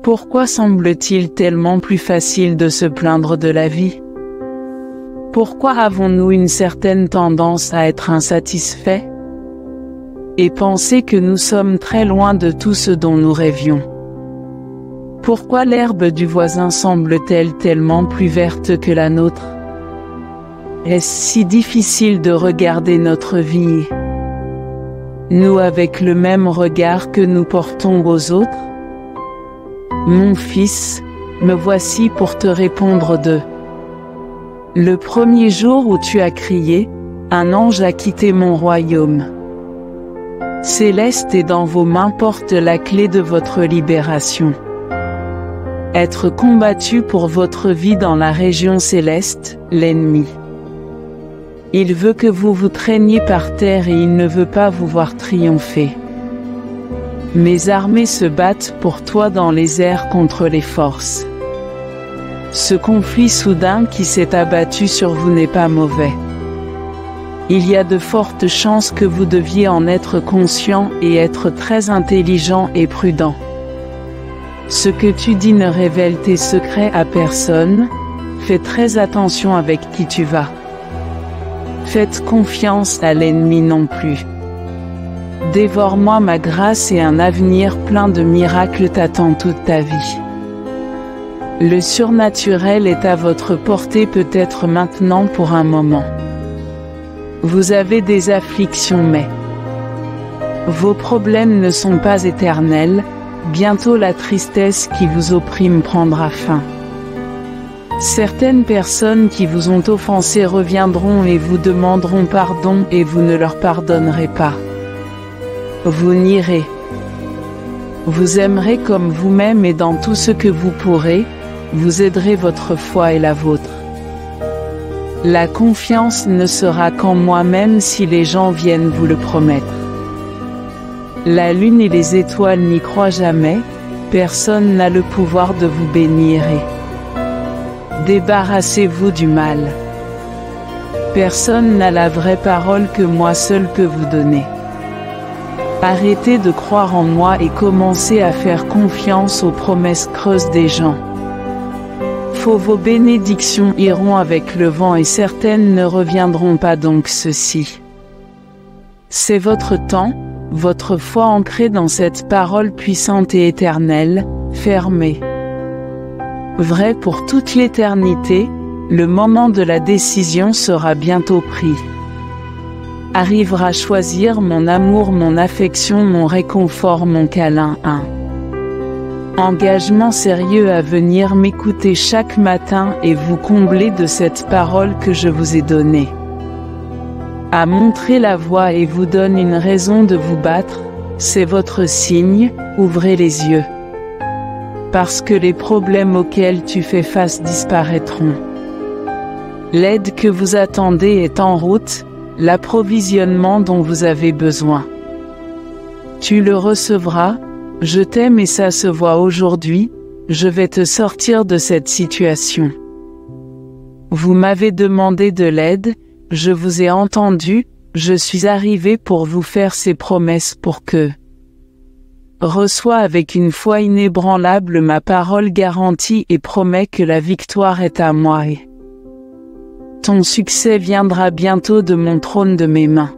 Pourquoi semble-t-il tellement plus facile de se plaindre de la vie? Pourquoi avons-nous une certaine tendance à être insatisfaits? Et penser que nous sommes très loin de tout ce dont nous rêvions? Pourquoi l'herbe du voisin semble-t-elle tellement plus verte que la nôtre? Est-ce si difficile de regarder notre vie, nous avec le même regard que nous portons aux autres? Mon fils, me voici pour te répondre de. Le premier jour où tu as crié, un ange a quitté mon royaume. Céleste et dans vos mains porte la clé de votre libération. Être combattu pour votre vie dans la région céleste, l'ennemi. Il veut que vous vous traîniez par terre et il ne veut pas vous voir triompher. Mes armées se battent pour toi dans les airs contre les forces. Ce conflit soudain qui s'est abattu sur vous n'est pas mauvais. Il y a de fortes chances que vous deviez en être conscient et être très intelligent et prudent. Ce que tu dis ne révèle tes secrets à personne, fais très attention avec qui tu vas. Faites confiance à l'ennemi non plus. Dévore-moi ma grâce et un avenir plein de miracles t'attend toute ta vie. Le surnaturel est à votre portée peut-être maintenant pour un moment. Vous avez des afflictions mais vos problèmes ne sont pas éternels, bientôt la tristesse qui vous opprime prendra fin. Certaines personnes qui vous ont offensé reviendront et vous demanderont pardon et vous ne leur pardonnerez pas. Vous nierez. Vous aimerez comme vous-même et dans tout ce que vous pourrez, vous aiderez votre foi et la vôtre. La confiance ne sera qu'en moi-même si les gens viennent vous le promettre. La lune et les étoiles n'y croient jamais, personne n'a le pouvoir de vous bénir et débarrassez-vous du mal. Personne n'a la vraie parole que moi seul peux vous donner. Arrêtez de croire en moi et commencez à faire confiance aux promesses creuses des gens. Vos bénédictions iront avec le vent et certaines ne reviendront pas donc ceci. C'est votre temps, votre foi ancrée dans cette parole puissante et éternelle, fermée. Vrai pour toute l'éternité, le moment de la décision sera bientôt pris. Arrivera choisir mon amour, mon affection, mon réconfort, mon câlin. Engagement sérieux à venir m'écouter chaque matin et vous combler de cette parole que je vous ai donnée. À montrer la voie et vous donne une raison de vous battre, c'est votre signe, ouvrez les yeux. Parce que les problèmes auxquels tu fais face disparaîtront. L'aide que vous attendez est en route, l'approvisionnement dont vous avez besoin. Tu le recevras. Je t'aime et ça se voit aujourd'hui, je vais te sortir de cette situation. Vous m'avez demandé de l'aide, je vous ai entendu, je suis arrivé pour vous faire ces promesses pour que reçois avec une foi inébranlable ma parole garantie et promets que la victoire est à moi et ton succès viendra bientôt de mon trône de mes mains.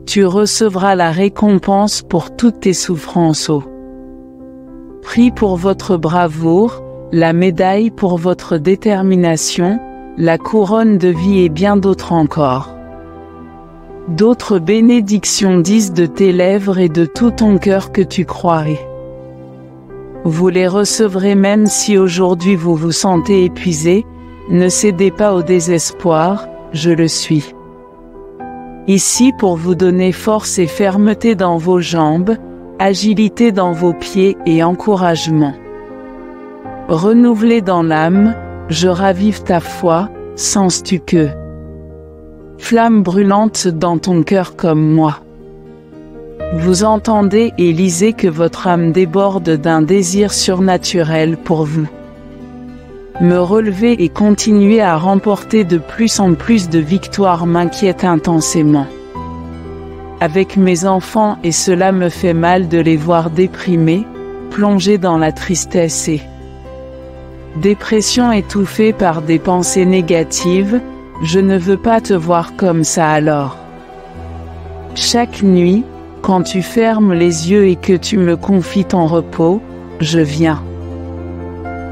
Tu recevras la récompense pour toutes tes souffrances au prix pour votre bravoure, la médaille pour votre détermination, la couronne de vie et bien d'autres encore. D'autres bénédictions disent de tes lèvres et de tout ton cœur que tu croirais. Vous les recevrez même si aujourd'hui vous vous sentez épuisé, ne cédez pas au désespoir, je le suis. Ici pour vous donner force et fermeté dans vos jambes, agilité dans vos pieds et encouragement. Renouvelé dans l'âme, je ravive ta foi, sens-tu que flamme brûlante dans ton cœur comme moi. Vous entendez et lisez que votre âme déborde d'un désir surnaturel pour vous. Me relever et continuer à remporter de plus en plus de victoires m'inquiète intensément. Avec mes enfants et cela me fait mal de les voir déprimés, plongé dans la tristesse et dépression étouffée par des pensées négatives, je ne veux pas te voir comme ça alors. Chaque nuit, quand tu fermes les yeux et que tu me confies ton repos, je viens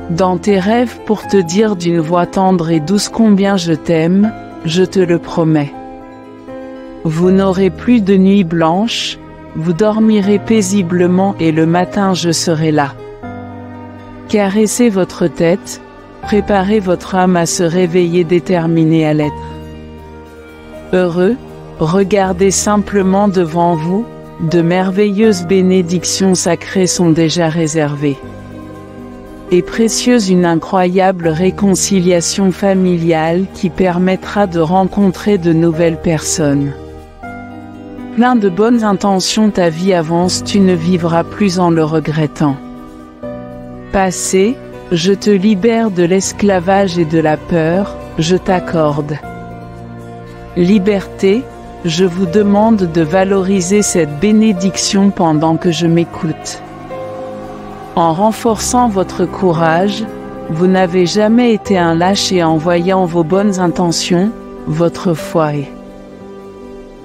dans tes rêves pour te dire d'une voix tendre et douce combien je t'aime, je te le promets. Vous n'aurez plus de nuit blanche, vous dormirez paisiblement et le matin je serai là. Caressez votre tête, préparez votre âme à se réveiller déterminée à l'être heureux, regardez simplement devant vous, de merveilleuses bénédictions sacrées sont déjà réservées. Et précieuse une incroyable réconciliation familiale qui permettra de rencontrer de nouvelles personnes. Plein de bonnes intentions, ta vie avance, tu ne vivras plus en le regrettant. Passé, je te libère de l'esclavage et de la peur, je t'accorde liberté, je vous demande de valoriser cette bénédiction pendant que je m'écoute. En renforçant votre courage, vous n'avez jamais été un lâche et en voyant vos bonnes intentions, votre foi et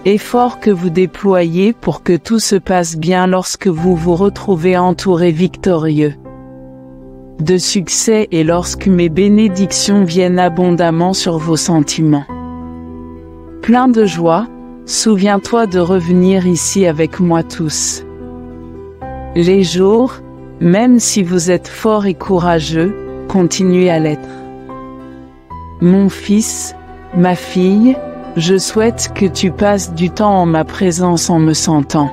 effort que vous déployez pour que tout se passe bien lorsque vous vous retrouvez entouré victorieux de succès et lorsque mes bénédictions viennent abondamment sur vos sentiments. Plein de joie, souviens-toi de revenir ici avec moi tous les jours, même si vous êtes fort et courageux, continuez à l'être. Mon fils, ma fille, je souhaite que tu passes du temps en ma présence en me sentant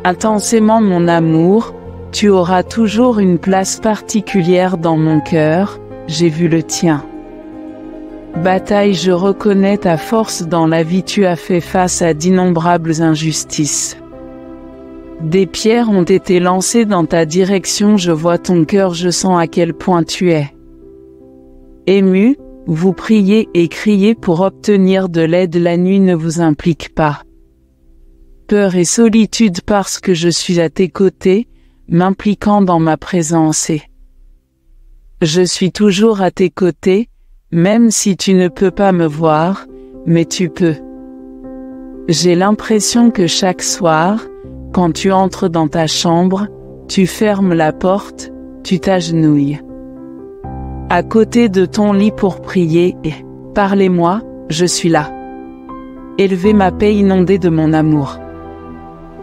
intensément mon amour, tu auras toujours une place particulière dans mon cœur, j'ai vu le tien. Bataille, je reconnais ta force dans la vie, tu as fait face à d'innombrables injustices. Des pierres ont été lancées dans ta direction, je vois ton cœur, je sens à quel point tu es ému, vous priez et criez pour obtenir de l'aide, la nuit ne vous implique pas peur et solitude parce que je suis à tes côtés, m'impliquant dans ma présence et je suis toujours à tes côtés, même si tu ne peux pas me voir, mais tu peux. J'ai l'impression que chaque soir, quand tu entres dans ta chambre, tu fermes la porte, tu t'agenouilles à côté de ton lit pour prier et « Parlez-moi, je suis là. » Élevez ma paix inondée de mon amour.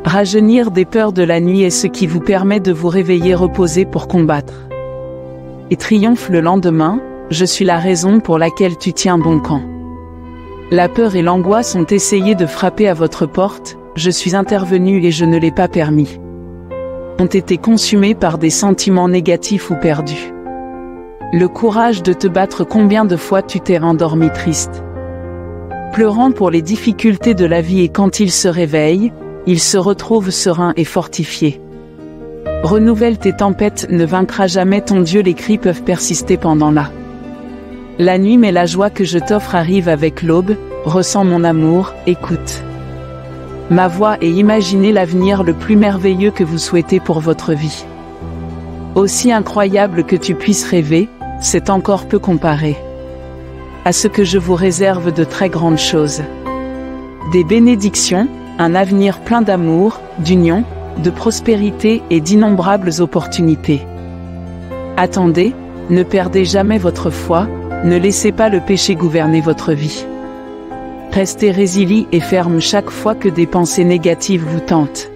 Rajeunir des peurs de la nuit est ce qui vous permet de vous réveiller reposé pour combattre. Et triomphe le lendemain, je suis la raison pour laquelle tu tiens bon camp. La peur et l'angoisse ont essayé de frapper à votre porte, je suis intervenu et je ne l'ai pas permis. Ont été consumés par des sentiments négatifs ou perdus. Le courage de te battre, combien de fois tu t'es endormi triste, pleurant pour les difficultés de la vie, et quand il se réveille, il se retrouve serein et fortifié. Renouvelle tes tempêtes, ne vaincra jamais ton Dieu, les cris peuvent persister pendant la nuit, mais la joie que je t'offre arrive avec l'aube, ressens mon amour, écoute ma voix et imaginez l'avenir le plus merveilleux que vous souhaitez pour votre vie. Aussi incroyable que tu puisses rêver, c'est encore peu comparé à ce que je vous réserve de très grandes choses. Des bénédictions, un avenir plein d'amour, d'union, de prospérité et d'innombrables opportunités. Attendez, ne perdez jamais votre foi, ne laissez pas le péché gouverner votre vie. Restez résilient et ferme chaque fois que des pensées négatives vous tentent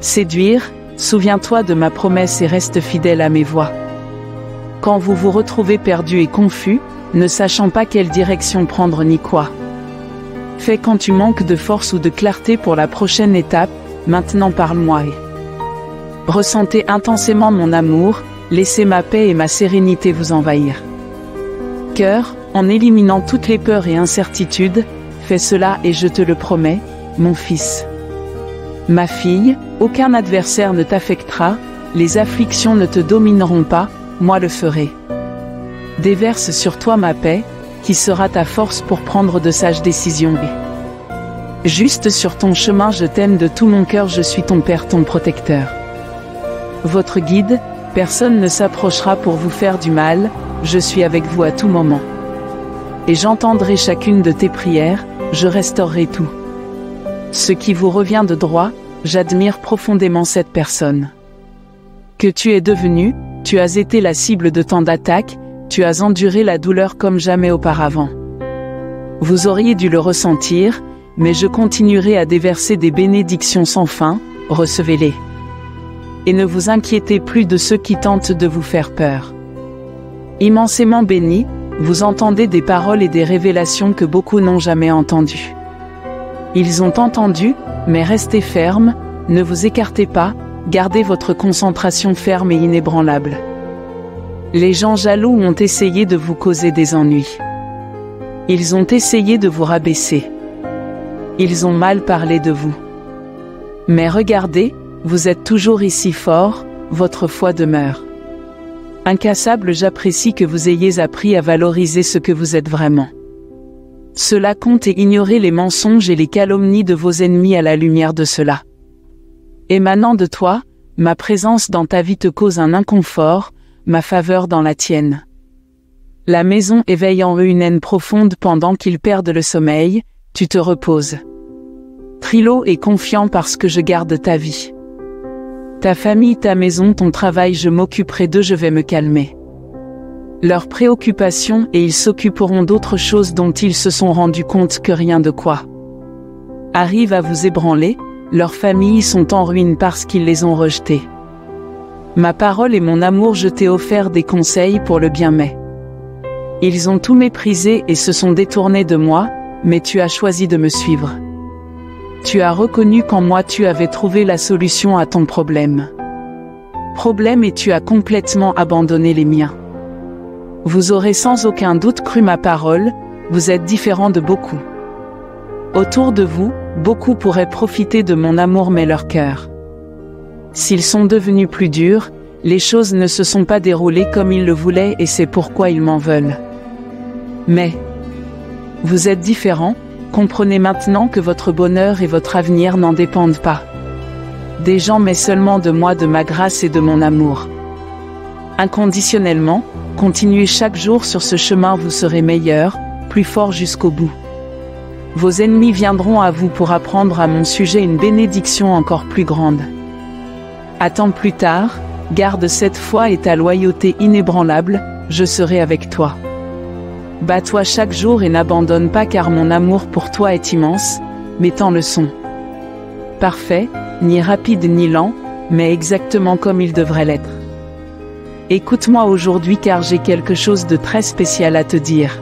séduire, souviens-toi de ma promesse et reste fidèle à mes voies. Quand vous vous retrouvez perdu et confus, ne sachant pas quelle direction prendre ni quoi fais quand tu manques de force ou de clarté pour la prochaine étape, maintenant parle-moi et ressentez intensément mon amour, laissez ma paix et ma sérénité vous envahir. Cœur, en éliminant toutes les peurs et incertitudes, fais cela et je te le promets, mon fils. Ma fille, aucun adversaire ne t'affectera, les afflictions ne te domineront pas, moi le ferai. Déverse sur toi ma paix, qui sera ta force pour prendre de sages décisions. Juste sur ton chemin, je t'aime de tout mon cœur, je suis ton Père, ton protecteur. votre guide, personne ne s'approchera pour vous faire du mal, je suis avec vous à tout moment. Et j'entendrai chacune de tes prières, je restaurerai tout. Ce qui vous revient de droit, j'admire profondément cette personne. Que tu es devenu, tu as été la cible de tant d'attaques, tu as enduré la douleur comme jamais auparavant. Vous auriez dû le ressentir, mais je continuerai à déverser des bénédictions sans fin, recevez-les. Et ne vous inquiétez plus de ceux qui tentent de vous faire peur. Immensément bénis, vous entendez des paroles et des révélations que beaucoup n'ont jamais entendues. Ils ont entendu, mais restez fermes, ne vous écartez pas, gardez votre concentration ferme et inébranlable. Les gens jaloux ont essayé de vous causer des ennuis. Ils ont essayé de vous rabaisser. Ils ont mal parlé de vous. Mais regardez, vous êtes toujours ici fort, votre foi demeure. Incassable, j'apprécie que vous ayez appris à valoriser ce que vous êtes vraiment. Cela compte et ignorez les mensonges et les calomnies de vos ennemis à la lumière de cela. Émanant de toi, ma présence dans ta vie te cause un inconfort, ma faveur dans la tienne. La maison éveille en eux une haine profonde pendant qu'ils perdent le sommeil, tu te reposes. Trilo est confiant parce que je garde ta vie. Ta famille, ta maison, ton travail, je m'occuperai d'eux, je vais me calmer. Leurs préoccupations et ils s'occuperont d'autres choses dont ils se sont rendus compte que rien de quoi arrive à vous ébranler, leurs familles sont en ruine parce qu'ils les ont rejetés. Ma parole et mon amour, je t'ai offert des conseils pour le bien, mais ils ont tout méprisé et se sont détournés de moi, mais tu as choisi de me suivre. Tu as reconnu qu'en moi tu avais trouvé la solution à ton problème. Et tu as complètement abandonné les miens. Vous aurez sans aucun doute cru ma parole, vous êtes différents de beaucoup. Autour de vous, beaucoup pourraient profiter de mon amour mais leur cœur. S'ils sont devenus plus durs, les choses ne se sont pas déroulées comme ils le voulaient et c'est pourquoi ils m'en veulent. Mais vous êtes différents, comprenez maintenant que votre bonheur et votre avenir n'en dépendent pas des gens mais seulement de moi, de ma grâce et de mon amour. Inconditionnellement, continuez chaque jour sur ce chemin, vous serez meilleur, plus fort jusqu'au bout. Vos ennemis viendront à vous pour apprendre à mon sujet une bénédiction encore plus grande. Attends plus tard, garde cette foi et ta loyauté inébranlable, je serai avec toi. Bats-toi chaque jour et n'abandonne pas car mon amour pour toi est immense, mettant le son. Parfait, ni rapide ni lent, mais exactement comme il devrait l'être. Écoute-moi aujourd'hui car j'ai quelque chose de très spécial à te dire.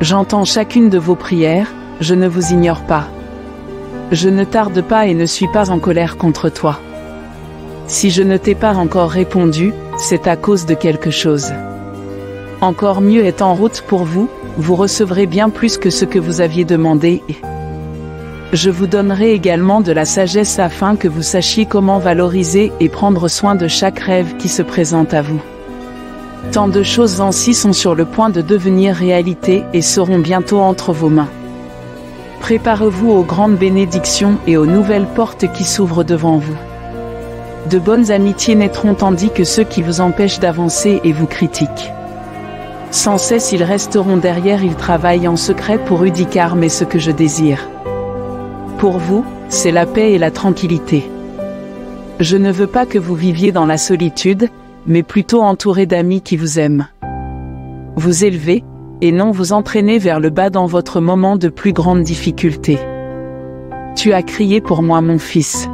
J'entends chacune de vos prières, je ne vous ignore pas. Je ne tarde pas et ne suis pas en colère contre toi. Si je ne t'ai pas encore répondu, c'est à cause de quelque chose. Encore mieux est en route pour vous, vous recevrez bien plus que ce que vous aviez demandé et je vous donnerai également de la sagesse afin que vous sachiez comment valoriser et prendre soin de chaque rêve qui se présente à vous. Tant de choses ainsi sont sur le point de devenir réalité et seront bientôt entre vos mains. Préparez-vous aux grandes bénédictions et aux nouvelles portes qui s'ouvrent devant vous. De bonnes amitiés naîtront tandis que ceux qui vous empêchent d'avancer et vous critiquent. Sans cesse ils resteront derrière, ils travaillent en secret pour Udicar, mais ce que je désire pour vous, c'est la paix et la tranquillité. Je ne veux pas que vous viviez dans la solitude, mais plutôt entouré d'amis qui vous aiment. Vous élever, et non vous entraîner vers le bas dans votre moment de plus grande difficulté. Tu as crié pour moi mon fils.